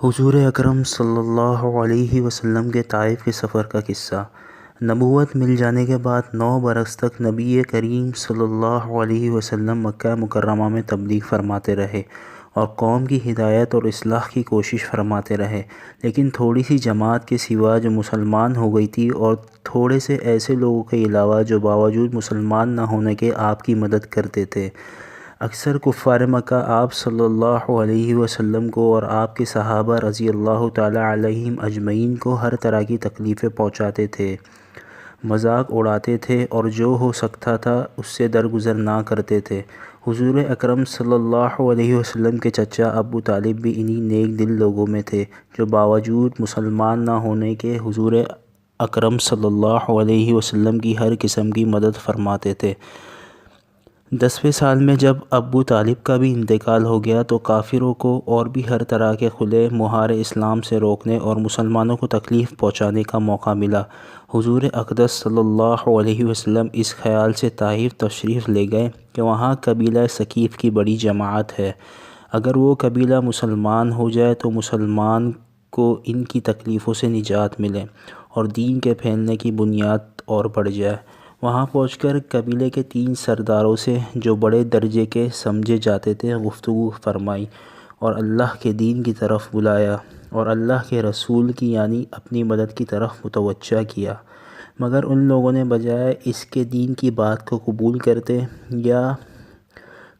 حضور اکرم صلی اللہ علیہ وسلم کے طائف کے سفر کا قصہ۔ نبوت مل جانے کے بعد 9 برس تک نبی کریم صلی اللہ علیہ وسلم مکہ مکرمہ میں تبلیغ فرماتے رہے اور قوم کی ہدایت اور اصلاح کی کوشش فرماتے رہے، لیکن تھوڑی سی جماعت کے سوا جو مسلمان ہو گئی تھی اور تھوڑے سے ایسے لوگوں کے علاوہ جو باوجود مسلمان نہ ہونے کے آپ کی مدد کرتے تھے۔ اکثر کفار مکہ آپ صلی اللہ علیہ وسلم کو اور آپ کے صحابہ رضی اللہ تعالی علیہم اجمعین کو ہر طرح کی تکلیفیں پہنچاتے تھے، مذاق اڑاتے تھے اور جو ہو سکتا تھا اس سے درگزر نہ کرتے تھے۔ حضور اکرم صلی اللہ علیہ وسلم کے چچا ابو طالب بھی انہی نیک دل لوگوں میں تھے جو باوجود مسلمان نہ ہونے کے حضور اکرم صلی اللہ علیہ وسلم کی ہر قسم کی مدد فرماتے تھے۔ 10ویں سال میں جب ابو طالب کا بھی انتقال ہو گیا تو کافروں کو اور بھی ہر طرح کے کھلے مہارے اسلام سے روکنے اور مسلمانوں کو تکلیف پہنچانے کا موقع ملا۔ حضور اقدس صلی اللہ علیہ وسلم اس خیال سے طائف تشریف لے گئے کہ وہاں قبیلہ ثقیف کی بڑی جماعت ہے، اگر وہ قبیلہ مسلمان ہو جائے تو مسلمان کو ان کی تکلیفوں سے نجات ملے اور دین کے پھیلنے کی بنیاد اور بڑھ جائے۔ وہاں پہنچ کر قبیلے کے 3 سرداروں سے جو بڑے درجے کے سمجھے جاتے تھے گفتگو فرمائی اور اللہ کے دین کی طرف بلایا اور اللہ کے رسول کی یعنی اپنی مدد کی طرف متوجہ کیا، مگر ان لوگوں نے بجائے اس کے دین کی بات کو قبول کرتے یا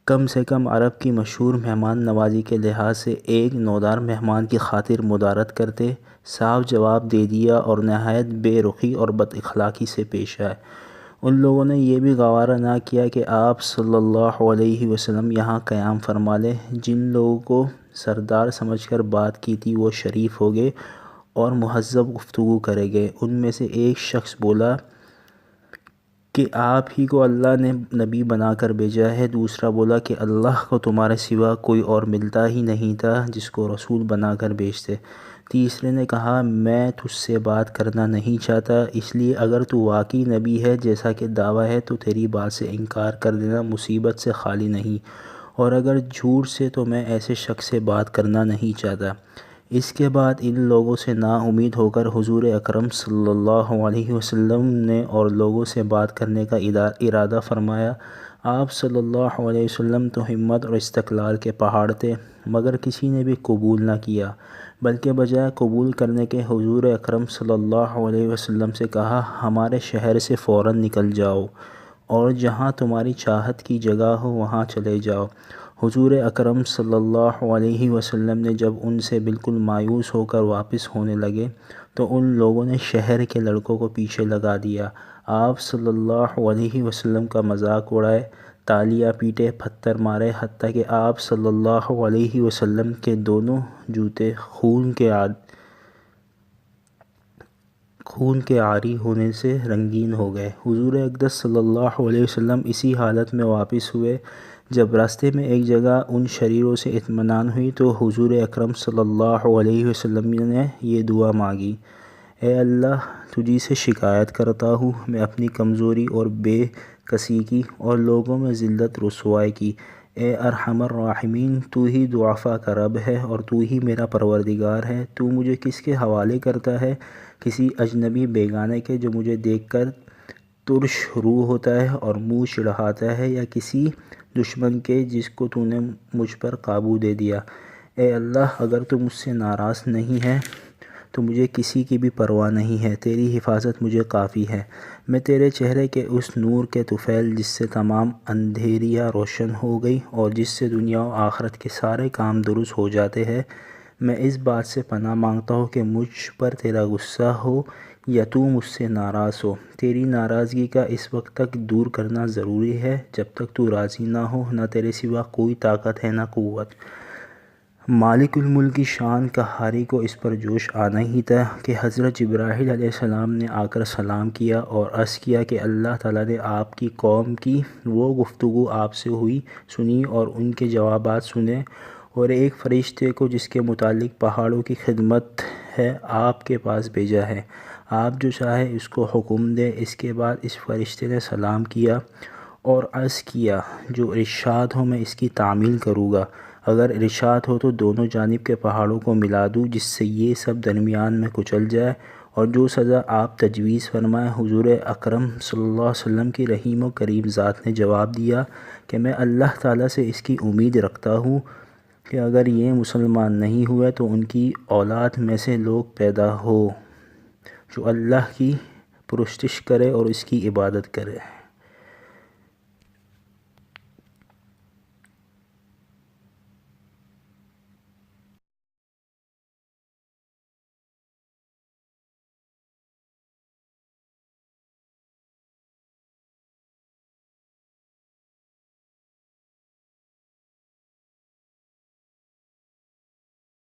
کم سے کم عرب کی مشہور مہمان نوازی کے لحاظ سے ایک نودار مہمان کی خاطر مدارات کرتے، صاف جواب دے دیا اور نہایت بے رخی اور بد اخلاقی سے پیش آئے۔ ان لوگوں نے یہ بھی گوارا نہ کیا کہ آپ صلی اللہ علیہ وسلم یہاں قیام فرما لیں۔ جن لوگوں کو سردار سمجھ کر بات کی تھی وہ شریف ہو گئے اور مہذب گفتگو کرے گئے۔ ان میں سے ایک شخص بولا کہ آپ ہی کو اللہ نے نبی بنا کر بھیجا ہے، دوسرا بولا کہ اللہ کو تمہارے سوا کوئی اور ملتا ہی نہیں تھا جس کو رسول بنا کر بھیجتے، تیسرے نے کہا میں تجھ سے بات کرنا نہیں چاہتا، اس لیے اگر تو واقعی نبی ہے جیسا کہ دعویٰ ہے تو تیری بات سے انکار کر دینا مصیبت سے خالی نہیں، اور اگر جھوٹ سے تو میں ایسے شخص سے بات کرنا نہیں چاہتا۔ اس کے بعد ان لوگوں سے نا امید ہو کر حضور اکرم صلی اللہ علیہ وسلم نے اور لوگوں سے بات کرنے کا ارادہ فرمایا۔ آپ صلی اللہ علیہ وسلم تو ہمت اور استقلال کے پہاڑ تھے، مگر کسی نے بھی قبول نہ کیا، بلکہ بجائے قبول کرنے کے حضور اکرم صلی اللہ علیہ وسلم سے کہا ہمارے شہر سے فوراً نکل جاؤ اور جہاں تمہاری چاہت کی جگہ ہو وہاں چلے جاؤ۔ حضور اکرم صلی اللہ علیہ وسلم نے جب ان سے بالکل مایوس ہو کر واپس ہونے لگے تو ان لوگوں نے شہر کے لڑکوں کو پیچھے لگا دیا، آپ صلی اللہ علیہ وسلم کا مذاق اڑائے، تالیاں پیٹے، پتھر مارے، حتیٰ کہ آپ صلی اللہ علیہ وسلم کے دونوں جوتے خون کے عاری ہونے سے رنگین ہو گئے۔ حضور اقدس صلی اللہ علیہ وسلم اسی حالت میں واپس ہوئے۔ جب راستے میں ایک جگہ ان شریروں سے اطمینان ہوئی تو حضور اکرم صلی اللہ علیہ وسلم نے یہ دعا مانگی، اے اللہ تجھی سے شکایت کرتا ہوں میں اپنی کمزوری اور بے کسی کی اور لوگوں میں ذلت رسوائی کی، اے ارحم الراحمین تو ہی ضعفاء کا رب ہے اور تو ہی میرا پروردگار ہے، تو مجھے کس کے حوالے کرتا ہے، کسی اجنبی بیگانے کے جو مجھے دیکھ کر ترش روح ہوتا ہے اور منہ چڑھاتا ہے، یا کسی دشمن کے جس کو تو نے مجھ پر قابو دے دیا۔ اے اللہ اگر تو مجھ سے ناراض نہیں ہے تو مجھے کسی کی بھی پرواہ نہیں ہے، تیری حفاظت مجھے کافی ہے، میں تیرے چہرے کے اس نور کے طفیل جس سے تمام اندھیریاں روشن ہو گئی اور جس سے دنیا و آخرت کے سارے کام درست ہو جاتے ہیں، میں اس بات سے پناہ مانگتا ہوں کہ مجھ پر تیرا غصہ ہو یا تو مجھ سے ناراض ہو، تیری ناراضگی کا اس وقت تک دور کرنا ضروری ہے جب تک تو راضی نہ ہو، نہ تیرے سوا کوئی طاقت ہے نہ قوت۔ مالک الملک کی شان قہاری کو اس پر جوش آنا ہی تھا کہ حضرت جبرائیل علیہ السلام نے آ کر سلام کیا اور عرض کیا کہ اللہ تعالیٰ نے آپ کی قوم کی وہ گفتگو آپ سے ہوئی سنی اور ان کے جوابات سنے، اور ایک فرشتے کو جس کے متعلق پہاڑوں کی خدمت ہے آپ کے پاس بھیجا ہے، آپ جو چاہے اس کو حکم دے۔ اس کے بعد اس فرشتے نے سلام کیا اور عرض کیا جو ارشاد ہو میں اس کی تعمیل کروں گا۔ اگر ارشاد ہو تو دونوں جانب کے پہاڑوں کو ملا دوں جس سے یہ سب درمیان میں کچل جائے، اور جو سزا آپ تجویز فرمائیں۔ حضور اکرم صلی اللہ علیہ وسلم کی رحیم و کریم ذات نے جواب دیا کہ میں اللہ تعالیٰ سے اس کی امید رکھتا ہوں کہ اگر یہ مسلمان نہیں ہوئے تو ان کی اولاد میں سے لوگ پیدا ہو جو اللہ کی پرستش کرے اور اس کی عبادت کرے۔